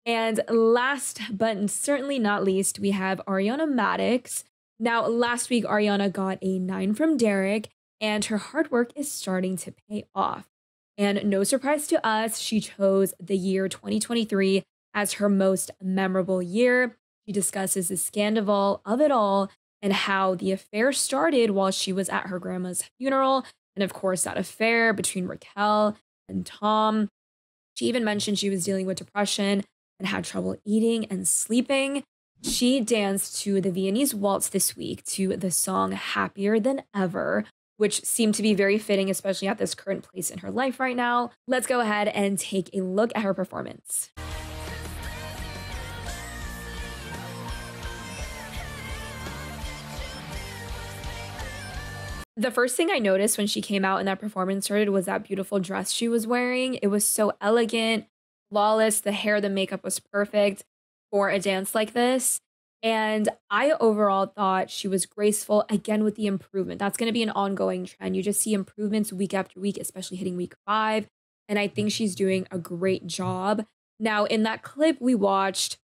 And last but certainly not least, we have Ariana Madix. Now, last week, Ariana got a 9 from Derek, and her hard work is starting to pay off. And no surprise to us, she chose the year 2023 as her most memorable year. She discusses the scandoval of it all and how the affair started while she was at her grandma's funeral. And of course, that affair between Raquel and Tom. She even mentioned she was dealing with depression and had trouble eating and sleeping. She danced to the Viennese Waltz this week to the song Happier Than Ever, which seemed to be very fitting, especially at this current place in her life right now. Let's go ahead and take a look at her performance. The first thing I noticed when she came out and that performance started was that beautiful dress she was wearing. It was so elegant, flawless. The hair, the makeup was perfect for a dance like this. And I overall thought she was graceful, again, with the improvement. That's going to be an ongoing trend. You just see improvements week after week, especially hitting week 5. And I think she's doing a great job. Now, in that clip we watched,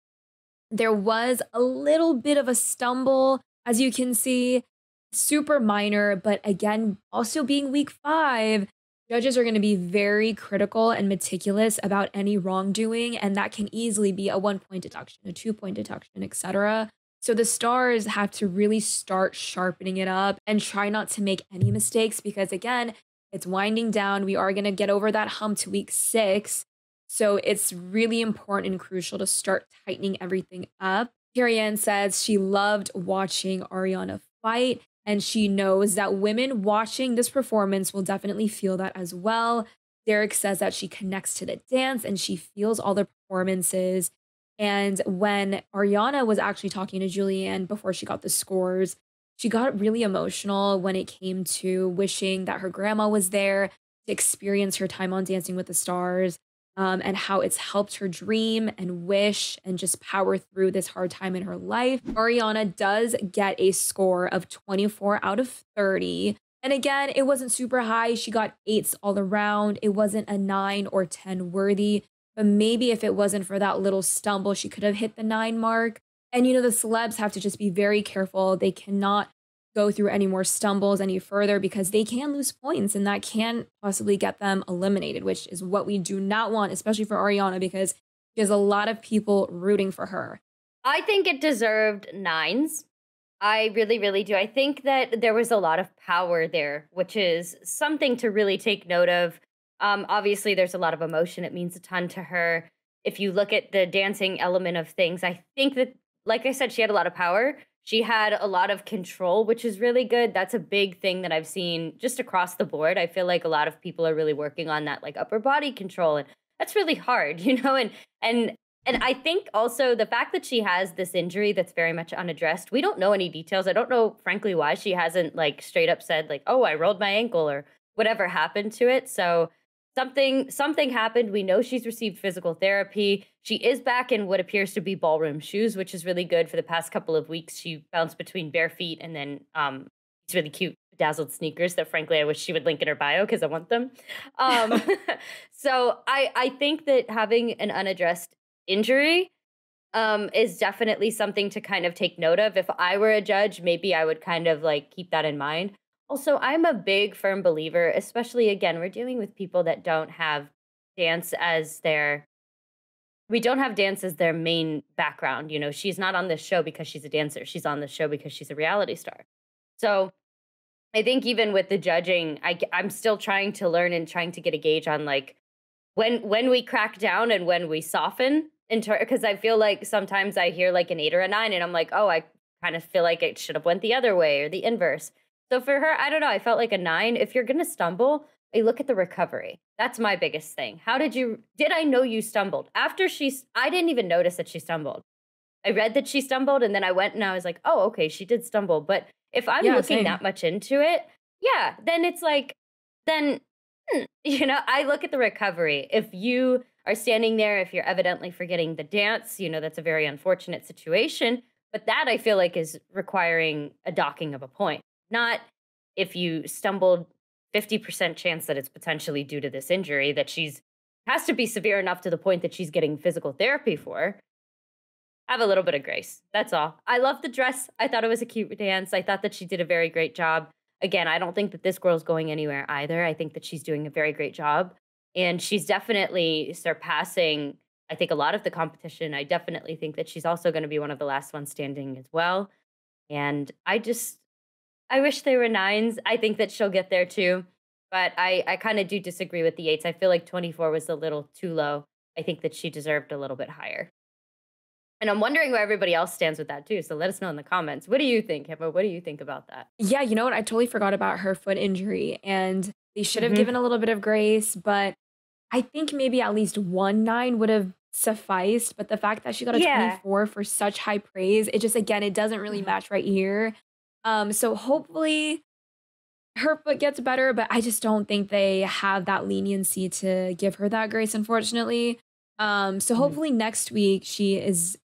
there was a little bit of a stumble, as you can see, super minor, but again, also being week 5, judges are going to be very critical and meticulous about any wrongdoing, and that can easily be a 1-point deduction, a 2-point deduction, etc. So the stars have to really start sharpening it up and try not to make any mistakes because, again, it's winding down. We are going to get over that hump to week 6. So it's really important and crucial to start tightening everything up. Carrie Ann says she loved watching Ariana fight, and she knows that women watching this performance will definitely feel that as well. Derek says that she connects to the dance and she feels all the performances. And when Ariana was actually talking to Julianne before she got the scores, she got really emotional when it came to wishing that her grandma was there to experience her time on Dancing with the Stars, and how it's helped her dream and wish and just power through this hard time in her life. Ariana does get a score of 24 out of 30. And again, it wasn't super high. She got 8s all around. It wasn't a 9 or 10 worthy. But maybe if it wasn't for that little stumble, she could have hit the 9 mark. And the celebs have to just be very careful. They cannot go through any more stumbles any further because they can lose points and that can possibly get them eliminated, which is what we do not want, especially for Ariana, because she has a lot of people rooting for her. I think it deserved 9s. I really, really do. I think that there was a lot of power there, which is something to really take note of. Obviously, there's a lot of emotion. It means a ton to her. If you look at the dancing element of things, I think that, like I said, she had a lot of power. She had a lot of control, which is really good. That's a big thing that I've seen just across the board. I feel like a lot of people are really working on that, like upper body control, and that's really hard, And I think also the fact that she has this injury that's very much unaddressed. We don't know any details. I don't know, frankly, why she hasn't like straight up said like, "Oh, I rolled my ankle" or whatever happened to it. So something happened. We know she's received physical therapy. She is back in what appears to be ballroom shoes, which is really good. For the past couple of weeks, she bounced between bare feet and then these really cute bedazzled sneakers that frankly I wish she would link in her bio because I want them. Um, so I think that having an unaddressed injury is definitely something to kind of take note of. If I were a judge, maybe I would kind of like keep that in mind. Also, I'm a big firm believer, especially again, we're dealing with people that don't have dance as their we don't have dance as their main background. She's not on this show because she's a dancer. She's on this show because she's a reality star. So I think even with the judging, I'm still trying to learn and trying to get a gauge on like when we crack down and when we soften because I feel like sometimes I hear like an 8 or a 9 and I'm like, oh, I kind of feel like it should have went the other way or the inverse. So for her, I don't know. I felt like a 9. If you're going to stumble, I look at the recovery. That's my biggest thing. Did I know you stumbled? I didn't even notice that she stumbled. I read that she stumbled and then I went and I was like, oh, okay, she did stumble. But if I'm looking same. that much into it, yeah, then it's like, I look at the recovery. If you are standing there, if you're evidently forgetting the dance, that's a very unfortunate situation. But that I feel like is requiring a docking of a point. Not if you stumbled 50% chance that it's potentially due to this injury that she's has to be severe enough to the point that she's getting physical therapy for. Have a little bit of grace. That's all. I love the dress. I thought it was a cute dance. I thought that she did a very great job. Again, I don't think that this girl's going anywhere either. I think that she's doing a very great job. And she's definitely surpassing, I think, a lot of the competition. I definitely think that she's also going to be one of the last ones standing as well. And I wish they were nines. I think that she'll get there too. But I kind of do disagree with the eights. I feel like 24 was a little too low. I think that she deserved a little bit higher. And I'm wondering where everybody else stands with that too. So let us know in the comments. What do you think, Hippo? What do you think about that? Yeah, you know what? I totally forgot about her foot injury, and they should have Hmm. given a little bit of grace, but I think maybe at least one nine would have sufficed. But the fact that she got a Yeah. 24 for such high praise, it just, again, it doesn't really Mhm. match right here. So hopefully her foot gets better, but I just don't think they have that leniency to give her that grace, unfortunately. So Mhm. hopefully next week she is,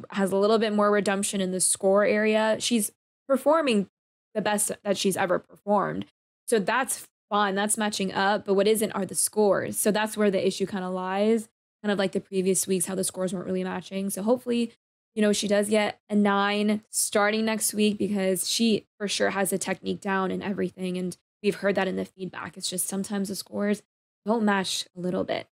has a little bit more redemption in the score area. She's performing the best that she's ever performed. So that's fine. That's matching up. But what isn't are the scores. So that's where the issue kind of lies. Kind of like the previous weeks, how the scores weren't really matching. So hopefully, she does get a nine starting next week because she for sure has the technique down and everything. And we've heard that in the feedback. It's just sometimes the scores don't match a little bit.